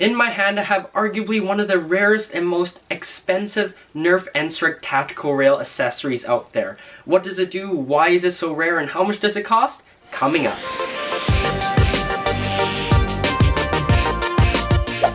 In my hand I have arguably one of the rarest and most expensive Nerf N-Strike tactical rail accessories out there. What does it do, why is it so rare, and how much does it cost? Coming up.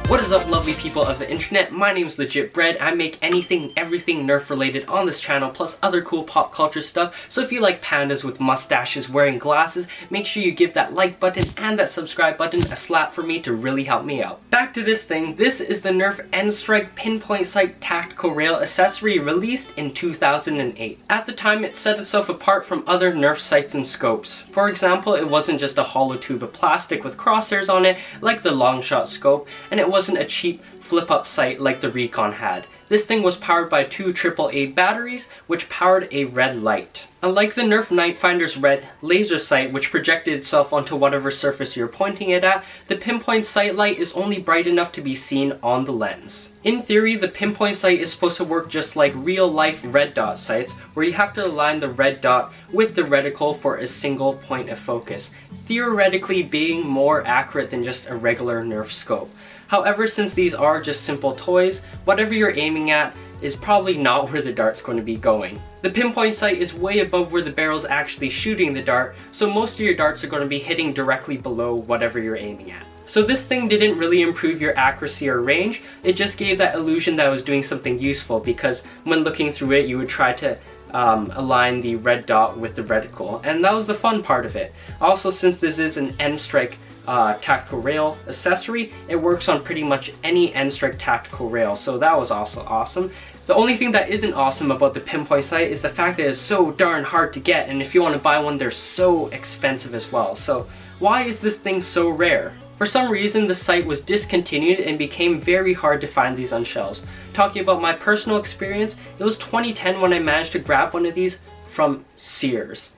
What is up, lovely people of the internet? My name is Legit Bread. I make anything, everything Nerf related on this channel, plus other cool pop culture stuff. So if you like pandas with mustaches wearing glasses, make sure you give that like button and that subscribe button a slap for me to really help me out. Back to this thing. This is the Nerf N-Strike Pinpoint Sight Tactical Rail accessory released in 2008. At the time, it set itself apart from other Nerf sights and scopes. For example, it wasn't just a hollow tube of plastic with crosshairs on it like the Longshot scope, and it wasn't a cheap flip-up sight like the Recon had. This thing was powered by two AAA batteries, which powered a red light. Unlike the Nerf Nightfinder's red laser sight, which projected itself onto whatever surface you're pointing it at, the Pinpoint sight light is only bright enough to be seen on the lens. In theory, the Pinpoint sight is supposed to work just like real-life red dot sights, where you have to align the red dot with the reticle for a single point of focus, theoretically being more accurate than just a regular Nerf scope. However, since these are just simple toys, whatever you're aiming at is probably not where the dart's going to be going. The Pinpoint sight is way above where the barrel's actually shooting the dart, so most of your darts are going to be hitting directly below whatever you're aiming at. So this thing didn't really improve your accuracy or range, it just gave that illusion that it was doing something useful, because when looking through it you would try to align the red dot with the reticle, and that was the fun part of it. Also, since this is an N-Strike tactical rail accessory, it works on pretty much any N-Strike tactical rail, so that was also awesome. The only thing that isn't awesome about the Pinpoint sight is the fact that it's so darn hard to get, and if you want to buy one, they're so expensive as well. So why is this thing so rare? For some reason, the sight was discontinued and became very hard to find these on shelves. Talking about my personal experience, it was 2010 when I managed to grab one of these from Sears.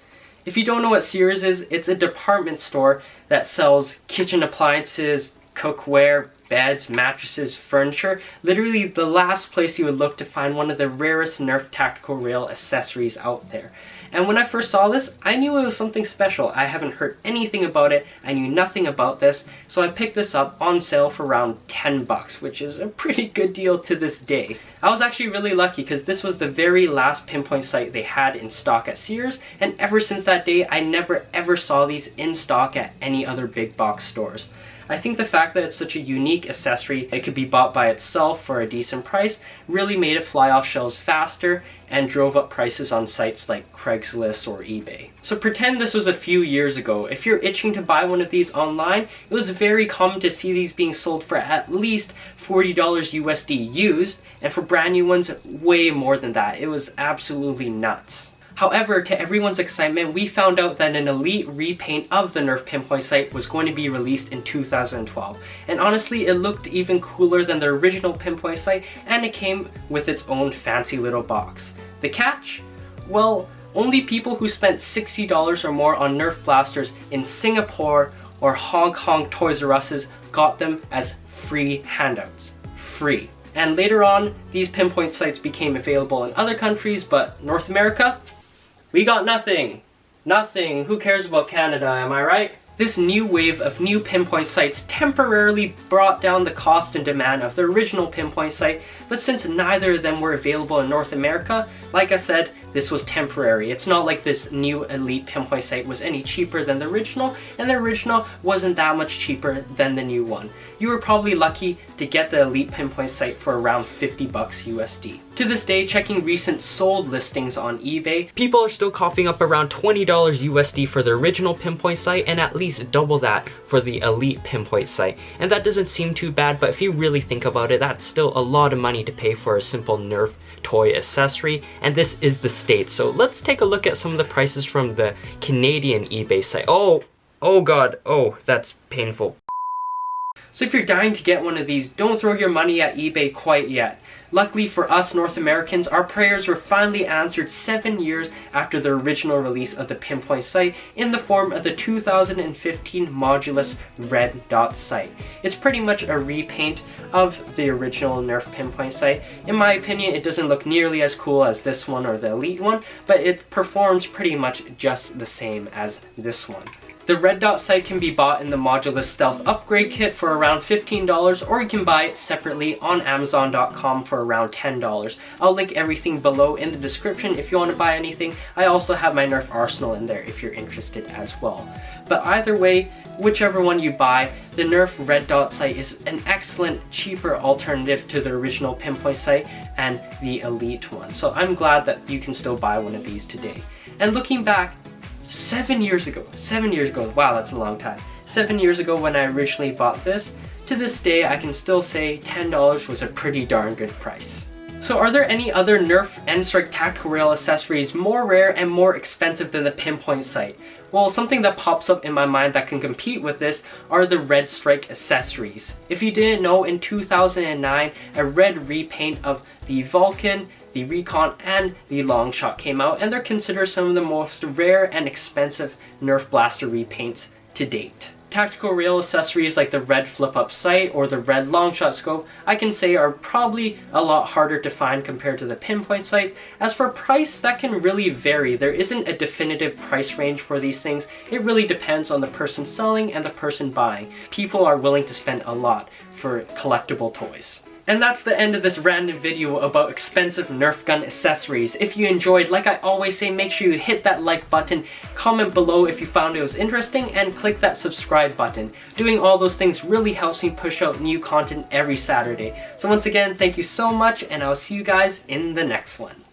If you don't know what Sears is, it's a department store that sells kitchen appliances, cookware, beds, mattresses, furniture. Literally the last place you would look to find one of the rarest Nerf tactical rail accessories out there. And when I first saw this, I knew it was something special. I haven't heard anything about it, I knew nothing about this, so I picked this up on sale for around 10 bucks, which is a pretty good deal to this day. I was actually really lucky because this was the very last Pinpoint sight they had in stock at Sears, and ever since that day I never ever saw these in stock at any other big box stores. I think the fact that it's such a unique accessory, it could be bought by itself for a decent price, really made it fly off shelves faster and drove up prices on sites like Craigslist or eBay. So pretend this was a few years ago. If you're itching to buy one of these online, it was very common to see these being sold for at least $40 USD used, and for brand new ones, way more than that. It was absolutely nuts. However, to everyone's excitement, we found out that an elite repaint of the Nerf Pinpoint sight was going to be released in 2012. And honestly, it looked even cooler than the original Pinpoint sight, and it came with its own fancy little box. The catch? Well, only people who spent $60 or more on Nerf blasters in Singapore or Hong Kong Toys R Us's got them as free handouts. Free. And later on, these Pinpoint sights became available in other countries, but North America? We got nothing. Nothing. Who cares about Canada, am I right? This new wave of new Pinpoint sights temporarily brought down the cost and demand of the original Pinpoint sight, but since neither of them were available in North America, like I said, this was temporary. It's not like this new elite Pinpoint sight was any cheaper than the original, and the original wasn't that much cheaper than the new one. You were probably lucky to get the elite Pinpoint sight for around 50 bucks USD. To this day, checking recent sold listings on eBay, people are still coughing up around $20 USD for the original Pinpoint sight and at least double that for the elite Pinpoint sight. And that doesn't seem too bad, but if you really think about it, that's still a lot of money to pay for a simple Nerf toy accessory, and this is the States. So let's take a look at some of the prices from the Canadian eBay site. Oh god, oh, that's painful. So if you're dying to get one of these, don't throw your money at eBay quite yet. Luckily for us North Americans, our prayers were finally answered 7 years after the original release of the Pinpoint sight in the form of the 2015 Modulus Red Dot sight. It's pretty much a repaint of the original Nerf Pinpoint sight. In my opinion, it doesn't look nearly as cool as this one or the Elite one, but it performs pretty much just the same as this one. The red dot sight can be bought in the modular stealth upgrade kit for around $15, or you can buy it separately on Amazon.com for around $10. I'll link everything below in the description if you want to buy anything. I also have my Nerf Arsenal in there if you're interested as well. But either way, whichever one you buy, the Nerf red dot sight is an excellent, cheaper alternative to the original Pinpoint sight and the Elite one. So I'm glad that you can still buy one of these today. And looking back, 7 years ago, wow, that's a long time. 7 years ago when I originally bought this, to this day I can still say $10 was a pretty darn good price. So are there any other Nerf N-Strike tactical rail accessories more rare and more expensive than the Pinpoint sight? Well, something that pops up in my mind that can compete with this are the Red Strike accessories. If you didn't know, in 2009, a red repaint of the Vulcan, the Recon, and the Longshot came out, and they're considered some of the most rare and expensive Nerf blaster repaints to date. Tactical rail accessories like the red flip-up sight or the red Longshot scope, I can say are probably a lot harder to find compared to the Pinpoint sights. As for price, that can really vary. There isn't a definitive price range for these things. It really depends on the person selling and the person buying. People are willing to spend a lot for collectible toys. And that's the end of this random video about expensive Nerf gun accessories. If you enjoyed, like I always say, make sure you hit that like button, comment below if you found it was interesting, and click that subscribe button. Doing all those things really helps me push out new content every Saturday. So once again, thank you so much, and I'll see you guys in the next one.